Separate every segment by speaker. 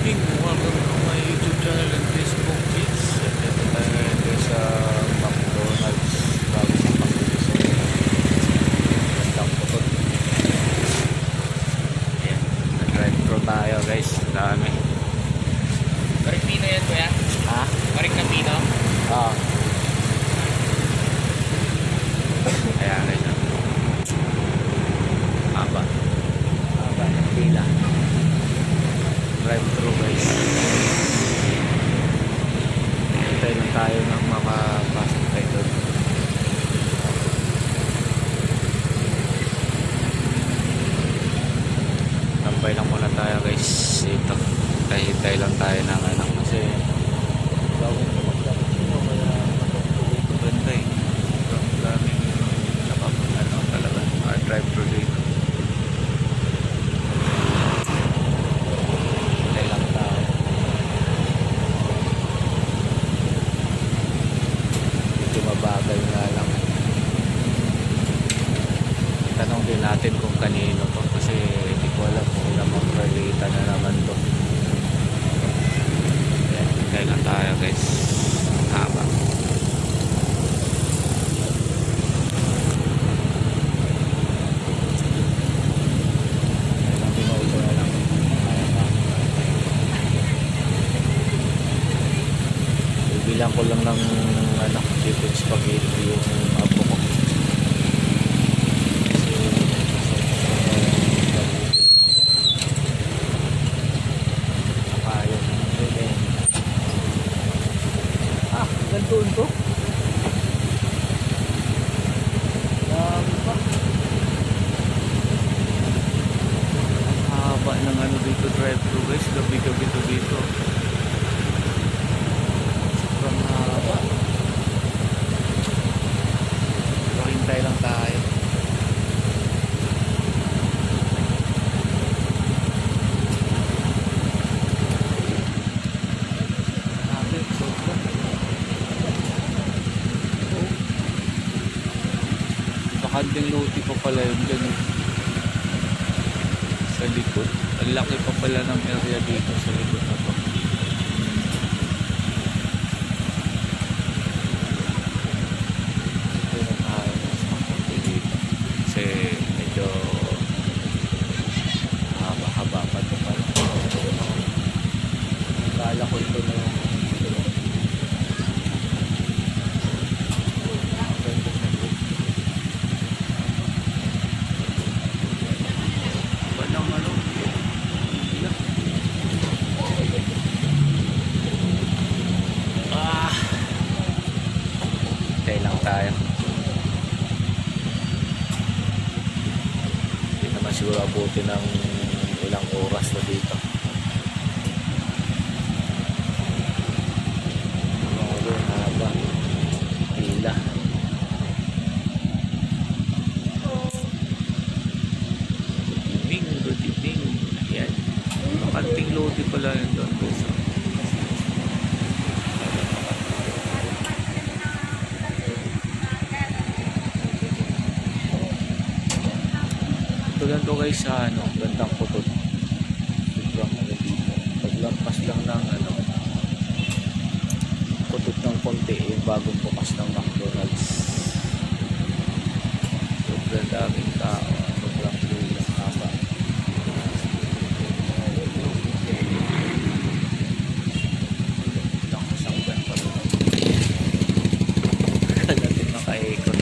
Speaker 1: evening, welcome to my YouTube channel and Facebook page. At ito tayo ngayon guys sa McDonald's bago makapagpili sa gandang putol. Ayan, nag-drive-thru tayo guys, dami.
Speaker 2: Paring Pino yan kuya?
Speaker 1: Ha?
Speaker 2: Paring na Pino?
Speaker 1: Oo. Ayan guys, haba ng pila. Drive-thru guys. Hintay lang tayo nang makapasok tayo doon. Tambay lang muna tayo guys dito. Hintay lang tayo ng anak kasi bagong tumakdak dito kaya dito ganda eh. Sobrang daming talaga mga drive-thru dito. Mabagal nga lang. Tanong din natin kung kanino to kasi hindi ko alam kung ilang relita na naman to. Ayan, hintay lang tayo guys. Haba. Bilang ko lang ng chicken spaghetti yung apo ko. Gantuon to? Dami pa. Ang haba ng dito drive-thru guys. Gabi-gabi to dito. Sobrang haba. Hintay lang tayo. Bakanting loti pa pala yun dyan sa likod. Ang laki pa pala ng area dito sa likod na to. Kasi medyo haba pa ito pala. Akala ko ito na yung hintay lang tayo. Hindi naman siguro abuti ng ilang oras na dito. Haba pila. Good evening. Ayan, makanting lodi pala yun doon guys. Ito lang to guys sa gandang putol. Sobrang paglampas lang ng putol ng konti yung bagong bukas ng McDonald's. Sobrang daming tao. Sobrang tulang haba. Lang isang gan pa rin. Kaya natin maka-ikot.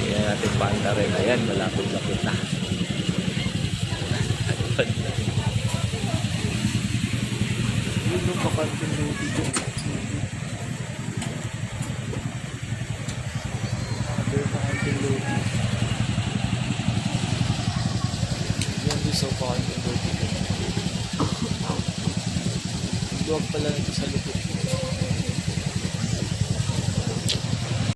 Speaker 1: Kaya natin panda rin. Ayan, malapit-lapit na. Yun yung kakanting lodi dyan. Kakanting lodi. Yan yung so kakanting lodi dyan. Luwag pala nito sa likod.